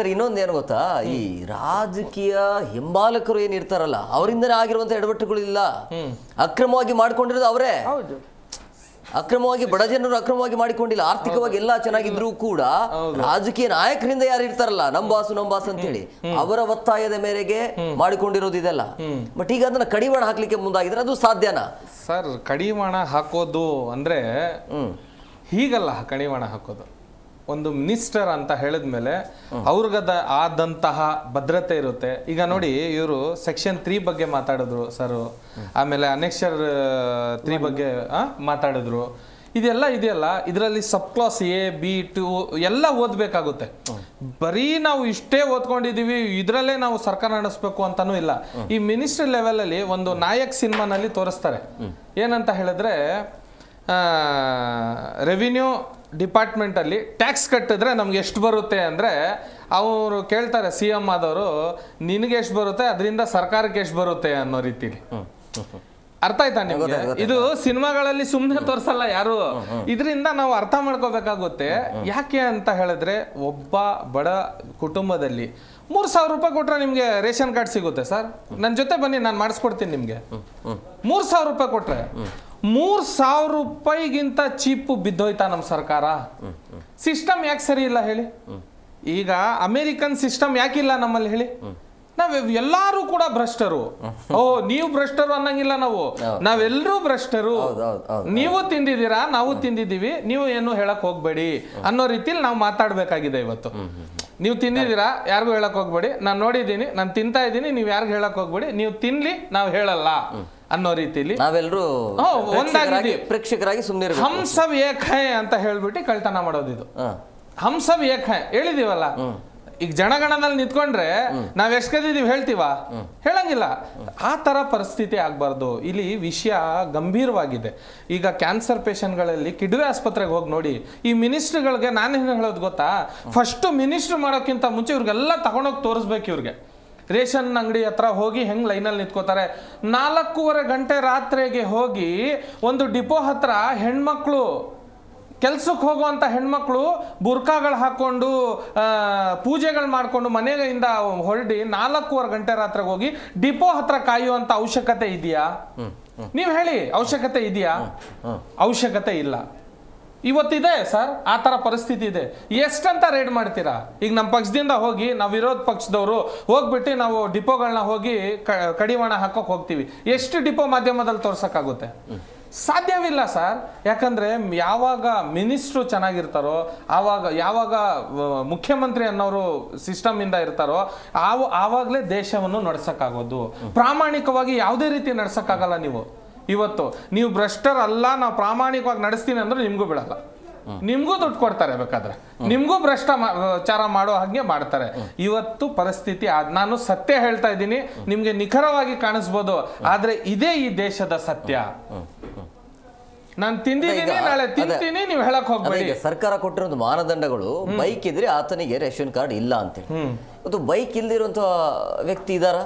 Sir ಇನ್ನೊಂದೇನು ಗೊತ್ತಾ, ಈ ರಾಜಕೀಯ ಹಿಂಬಾಲಕರು ಏನಿರ್ತಾರಲ್ಲ ಅವರಿಂದನೇ ಆಗಿರುವಂತ ಎಡವಟ್ಟುಗಳಿಲ್ಲ. ಅಕ್ರಮವಾಗಿ ಮಾಡ್ಕೊಂಡಿರೋದು ಅವರೇ. ಅಕ್ರಮವಾಗಿ ಬಡ ಜನರು ಅಕ್ರಮವಾಗಿ ಮಾಡಿಕೊಂಡಿಲ್ಲ. ಆರ್ಥಿಕವಾಗಿ ಎಲ್ಲಾ ಚೆನ್ನಾಗಿದ್ರು ಕೂಡ ರಾಜಕೀಯ ನಾಯಕರಿಂದ ಯಾರು ಇರ್ತಾರಲ್ಲ, ನಂಬಾಸು ಅಂತ ಹೇಳಿ ಅವರ ಒತ್ತಾಯದ ಮೇರೆಗೆ ಮಾಡಿಕೊಂಡಿರೋದು ಇದೆಲ್ಲ. ಬಟ್ ಈಗ ಅದನ್ನ ಕಡಿವಾಣ ಹಾಕ್ಲಿಕ್ಕೆ ಮುಂದಾಗಿದ್ರೆ ಅದು ಸಾಧ್ಯನಾ ಸರ್? ಕಡಿವಾಣ ಹಾಕೋದು ಅಂದ್ರೆ ಹೀಗಲ್ಲ. ಕಡಿವಾಣ ಹಾಕೋದು ಒಂದು ಮಿನಿಸ್ಟರ್ ಅಂತ ಹೇಳಿದ್ಮೇಲೆ ಅವ್ರಿಗದ ಆದಂತಹ ಭದ್ರತೆ ಇರುತ್ತೆ. ಈಗ ನೋಡಿ, ಇವರು ಸೆಕ್ಷನ್ 3 ಬಗ್ಗೆ ಮಾತಾಡಿದ್ರು ಸರ್, ಆಮೇಲೆ ಅನೆಕ್ಷರ್ 3 ಬಗ್ಗೆ ಮಾತಾಡಿದ್ರು. ಇದೆಲ್ಲ ಇದೆಯಲ್ಲ, ಇದರಲ್ಲಿ ಸಬ್ ಕ್ಲಾಸ್ A, B, 2 ಎಲ್ಲ ಓದ್ಬೇಕಾಗುತ್ತೆ. ಬರೀ ನಾವು ಇಷ್ಟೇ ಓದ್ಕೊಂಡಿದೀವಿ ಇದರಲ್ಲೇ ನಾವು ಸರ್ಕಾರ ನಡೆಸಬೇಕು ಅಂತಾನೂ ಇಲ್ಲ. ಈ ಮಿನಿಸ್ಟ್ರಿ ಲೆವೆಲ್ ಅಲ್ಲಿ ಒಂದು ನಾಯಕ್ ಸಿನಿಮಾನಲ್ಲಿ ತೋರಿಸ್ತಾರೆ. ಏನಂತ ಹೇಳಿದ್ರೆ, ರೆವಿನ್ಯೂ ಡಿಪಾರ್ಟ್ಮೆಂಟ್ ಅಲ್ಲಿ ಟ್ಯಾಕ್ಸ್ ಕಟ್ಟಿದ್ರೆ ನಮ್ಗೆ ಎಷ್ಟು ಬರುತ್ತೆ ಅಂದ್ರೆ ಅವರು ಕೇಳ್ತಾರೆ, CM ಆದವರು, ನಿನಗೆ ಎಷ್ಟು ಬರುತ್ತೆ, ಅದರಿಂದ ಸರ್ಕಾರಕ್ಕೆ ಎಷ್ಟು ಬರುತ್ತೆ ಅನ್ನೋ ರೀತಿಲಿ. ಅರ್ಥ ಆಯ್ತಾ ನಿಮ್ಗೆ? ಇದು ಸಿನಿಮಾಗಳಲ್ಲಿ ಸುಮ್ಮನೆ ತೋರ್ಸಲ್ಲ ಯಾರು. ಇದರಿಂದ ನಾವು ಅರ್ಥ ಮಾಡ್ಕೋಬೇಕಾಗುತ್ತೆ. ಯಾಕೆ ಅಂತ ಹೇಳಿದ್ರೆ, ಒಬ್ಬ ಬಡ ಕುಟುಂಬದಲ್ಲಿ 3,000 ರೂಪಾಯಿ ಕೊಟ್ರೆ ನಿಮ್ಗೆ ರೇಷನ್ ಕಾರ್ಡ್ ಸಿಗುತ್ತೆ ಸರ್. ನನ್ನ ಜೊತೆ ಬನ್ನಿ, ನಾನು ಮಾಡಿಸ್ಕೊಡ್ತೀನಿ ನಿಮ್ಗೆ. 3,000 ರೂಪಾಯಿ ಕೊಟ್ರೆ 3,000 ರೂಪಾಯಿಗಿಂತ ಚೀಪ್ ಬಿದ್ದೋಯ್ತಾ ನಮ್ಮ ಸರ್ಕಾರ? ಸಿಸ್ಟಮ್ ಯಾಕೆ ಸರಿ ಇಲ್ಲ ಹೇಳಿ? ಈಗ ಅಮೆರಿಕನ್ ಸಿಸ್ಟಮ್ ಯಾಕಿಲ್ಲ ನಮ್ಮಲ್ಲಿ ಹೇಳಿ? ನಾವ್ ಎಲ್ಲಾರು ಕೂಡ ಭ್ರಷ್ಟರು. ನೀವು ಭ್ರಷ್ಟರು ಅನ್ನಂಗಿಲ್ಲ. ನಾವೆಲ್ಲರೂ ಭ್ರಷ್ಟರು. ನೀವು ತಿಂದಿದ್ದೀರಾ, ನಾವು ತಿಂದಿದ್ದೀವಿ, ನೀವು ಏನು ಹೇಳಕ್ ಹೋಗ್ಬೇಡಿ ಅನ್ನೋ ರೀತಿಲಿ ನಾವು ಮಾತಾಡ್ಬೇಕಾಗಿದೆ ಇವತ್ತು. ನೀವು ತಿಂದಿದ್ದೀರಾ, ಯಾರಿಗೂ ಹೇಳಕ್ ಹೋಗ್ಬೇಡಿ, ನಾನು ನೋಡಿದ್ದೀನಿ, ನಾನು ತಿಂತಾ ಇದ್ದೀನಿ, ನೀವು ಯಾರಿಗೂ ಹೇಳಕ್ ಹೋಗ್ಬೇಡಿ, ನೀವು ತಿನ್ಲಿ, ನಾವು ಹೇಳಲ್ಲ ಅನ್ನೋ ರೀತಿಲಿ ನಾವೆಲ್ಲರೂ ಒಂದಾಗಿ ಪ್ರೇಕ್ಷಕರಾಗಿ ಸುಮ್ಮನೆ ಹಮ್ ಸಬ್ ಏಕ್ ಹೈ ಅಂತ ಹೇಳ್ಬಿಟ್ಟು ಕಳ್ತನ ಮಾಡೋದಿದು. ಹಮ್ ಸಬ್ ಏಕ್ ಹೈ ಹೇಳಿದೀವಲ್ಲ. ಈಗ ಜನಗಣದಲ್ಲಿ ನಿಂತ್ಕೊಂಡ್ರೆ ನಾವ್ ಎಷ್ಟ್ ಕದಿದೀವಿ ಹೇಳ್ತೀವ? ಹೇಳಂಗಿಲ್ಲ. ಆ ತರ ಪರಿಸ್ಥಿತಿ ಆಗ್ಬಾರ್ದು. ಇಲ್ಲಿ ವಿಷಯ ಗಂಭೀರವಾಗಿದೆ. ಈಗ ಕ್ಯಾನ್ಸರ್ ಪೇಷಂಟ್ಗಳಲ್ಲಿ ಕಿಡ್ನಿ ಆಸ್ಪತ್ರೆಗೆ ಹೋಗಿ ನೋಡಿ. ಈ ಮಿನಿಸ್ಟ್ರುಗಳಿಗೆ ನಾನೇನು ಹೇಳೋದು ಗೊತ್ತಾ, ಫಸ್ಟ್ ಮಿನಿಸ್ಟ್ರು ಮಾಡೋಕ್ಕಿಂತ ಮುಂಚೆ ಇವ್ರಿಗೆಲ್ಲ ತಗೊಂಡೋಗಿ ತೋರಿಸ್ಬೇಕು. ಇವ್ರಿಗೆ ರೇಷನ್ ಅಂಗಡಿ ಹತ್ರ ಹೋಗಿ ಹೆಂಗ್ ಲೈನಲ್ಲಿ ನಿಂತ್ಕೋತಾರೆ. 4:15 ಗಂಟೆ ರಾತ್ರಿಗೆ ಹೋಗಿ ಒಂದು ಡಿಪೋ ಹತ್ರ ಹೆಣ್ಮಕ್ಳು, ಕೆಲ್ಸಕ್ಕೆ ಹೋಗುವಂತ ಹೆಣ್ಮಕ್ಳು ಬುರ್ಕಾಗಳು ಹಾಕೊಂಡು ಪೂಜೆಗಳು ಮಾಡ್ಕೊಂಡು ಮನೆಯಿಂದ ಹೊರಡಿ 4:15 ಗಂಟೆ ರಾತ್ರಿಗೆ ಹೋಗಿ ಡಿಪೋ ಹತ್ರ ಕಾಯುವಂತ ಅವಶ್ಯಕತೆ ಇದೆಯಾ? ನೀವ್ ಹೇಳಿ, ಅವಶ್ಯಕತೆ ಇದೆಯಾ? ಅವಶ್ಯಕತೆ ಇಲ್ಲ. ಇವತ್ತಿದೆ ಸರ್, ಆ ತರ ಪರಿಸ್ಥಿತಿ ಇದೆ. ಎಷ್ಟಂತ ರೇಡ್ ಮಾಡ್ತೀರಾ? ಈಗ ನಮ್ಮ ಪಕ್ಷದಿಂದ ಹೋಗಿ, ನಾವು ವಿರೋಧ ಪಕ್ಷದವರು ಹೋಗ್ಬಿಟ್ಟು ನಾವು ಡಿಪೋಗಳನ್ನ ಹೋಗಿ ಕಡಿವಾಣ ಹಾಕೋಕ್ ಹೋಗ್ತೀವಿ. ಎಷ್ಟು ಡಿಪೋ ಮಾಧ್ಯಮದಲ್ಲಿ ತೋರ್ಸಕ್ಕಾಗುತ್ತೆ? ಸಾಧ್ಯವಿಲ್ಲ ಸರ್. ಯಾಕಂದ್ರೆ ಯಾವಾಗ ಮಿನಿಸ್ಟ್ರು ಚೆನ್ನಾಗಿರ್ತಾರೋ, ಯಾವಾಗ ಮುಖ್ಯಮಂತ್ರಿ ಅನ್ನೋರು ಸಿಸ್ಟಮ್ ಇಂದ ಇರ್ತಾರೋ ಆವಾಗಲೇ ದೇಶವನ್ನು ನಡ್ಸಕ್ಕಾಗೋದು. ಪ್ರಾಮಾಣಿಕವಾಗಿ ಯಾವುದೇ ರೀತಿ ನಡ್ಸಕ್ಕಾಗಲ್ಲ. ಇವತ್ತು ನೀವು ಭ್ರಷ್ಟರ್ ಅಲ್ಲ, ನಾವು ಪ್ರಾಮಾಣಿಕವಾಗಿ ನಡೆಸ್ತೀನಿ ಅಂದ್ರೆ ನಿಮ್ಗೂ ಬಿಡಲ್ಲ. ನಿಮ್ಗೂ ದುಡ್ಡು ಕೊಡ್ತಾರೆ, ಬೇಕಾದ್ರೆ ನಿಮ್ಗೂ ಭ್ರಷ್ಟಾಚಾರ ಮಾಡೋ ಹಾಗೆ ಮಾಡ್ತಾರೆ. ಇವತ್ತು ಪರಿಸ್ಥಿತಿ ನಾನು ಸತ್ಯ ಹೇಳ್ತಾ ಇದ್ದೀನಿ, ನಿಮ್ಗೆ ನಿಖರವಾಗಿ ಕಾಣಿಸ್ಬೋದು, ಆದ್ರೆ ಇದೇ ಈ ದೇಶದ ಸತ್ಯ. ನಾನು ತಿಂದಿದ್ದೀನಿ, ನಾಳೆ ತಿಂತೀನಿ, ನೀವು ಹೇಳಕ್ ಹೋಗ್ಬೇಡಿ. ಸರ್ಕಾರ ಕೊಟ್ಟಿರೋ ಮಾನದಂಡಗಳು, ಬೈಕ್ ಇದ್ರೆ ಆತನಿಗೆ ರೇಷನ್ ಕಾರ್ಡ್ ಇಲ್ಲ ಅಂತೇಳಿ. ಇವತ್ತು ಬೈಕ್ ಇಲ್ದಿರುವಂತ ವ್ಯಕ್ತಿ ಇದಾರ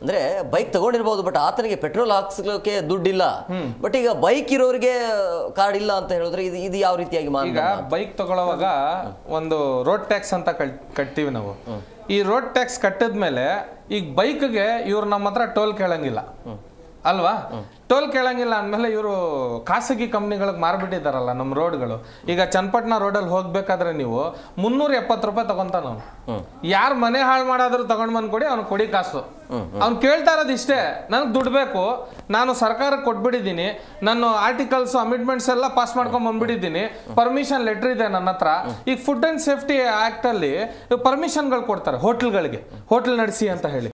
ಅಂದ್ರೆ, ಬೈಕ್ ತಗೊಂಡಿರ್ಬೋದು, ಬಟ್ ಆತನಿಗೆ ಪೆಟ್ರೋಲ್ ಹಾಕ್ಸಲಿಕ್ಕೆ ದುಡ್ಡಿಲ್ಲ. ಬಟ್ ಈಗ ಬೈಕ್ ಇರೋರಿಗೆ ಕಾರ್ಡ್ ಇಲ್ಲ ಅಂತ ಹೇಳಿದ್ರೆ ಇದು ಯಾವ ರೀತಿಯಾಗಿ? ಈಗ ಬೈಕ್ ತಗೊಳ್ಳುವಾಗ ಒಂದು ರೋಡ್ ಟ್ಯಾಕ್ಸ್ ಅಂತ ಕಟ್ತೀವಿ ನಾವು. ಈ ರೋಡ್ ಟ್ಯಾಕ್ಸ್ ಕಟ್ಟಿದ್ಮೇಲೆ ಈಗ ಬೈಕ್ಗೆ ಇವ್ರು ನಮ್ಮ ಹತ್ರ ಟೋಲ್ ಕೇಳಂಗಿಲ್ಲ ಅಲ್ವಾ? ಟೋಲ್ ಕೇಳಂಗಿಲ್ಲ ಅಂದಮೇಲೆ ಇವರು ಖಾಸಗಿ ಕಂಪ್ನಿಗಳಿಗೆ ಮಾರ್ಬಿಟ್ಟಿದ್ದಾರಲ್ಲ ನಮ್ಮ ರೋಡ್ಗಳು. ಈಗ ಚನ್ನಪಟ್ಟಣ ರೋಡಲ್ಲಿ ಹೋಗ್ಬೇಕಾದ್ರೆ ನೀವು 370 ರೂಪಾಯಿ ತಗೊಂತಾನ ಅವನು. ಯಾರು ಮನೆ ಹಾಳು ಮಾಡಾದ್ರೂ ತಗೊಂಡ್ ಬಂದ್ ಕೊಡಿ, ಅವ್ನು ಕೊಡಿ ಕಾಸು. ಅವ್ನು ಕೇಳ್ತಾ ಇರೋದು ಇಷ್ಟೇ, ನನಗೆ ದುಡ್ಡು ಬೇಕು, ನಾನು ಸರ್ಕಾರಕ್ಕೆ ಕೊಟ್ಬಿಟ್ಟಿದ್ದೀನಿ, ನಾನು ಆರ್ಟಿಕಲ್ಸ್ ಅಮಿಟ್ಮೆಂಟ್ಸ್ ಎಲ್ಲ ಪಾಸ್ ಮಾಡ್ಕೊಂಡ್ ಬಂದ್ಬಿಟ್ಟಿದ್ದೀನಿ, ಪರ್ಮಿಷನ್ ಲೆಟರ್ ಇದೆ ನನ್ನ ಹತ್ರ. ಈಗ ಫುಡ್ ಅಂಡ್ ಸೇಫ್ಟಿ ಆಕ್ಟ್ ಅಲ್ಲಿ ಪರ್ಮಿಷನ್ಗಳು ಕೊಡ್ತಾರೆ ಹೋಟೆಲ್ಗಳಿಗೆ, ಹೋಟೆಲ್ ನಡೆಸಿ ಅಂತ ಹೇಳಿ.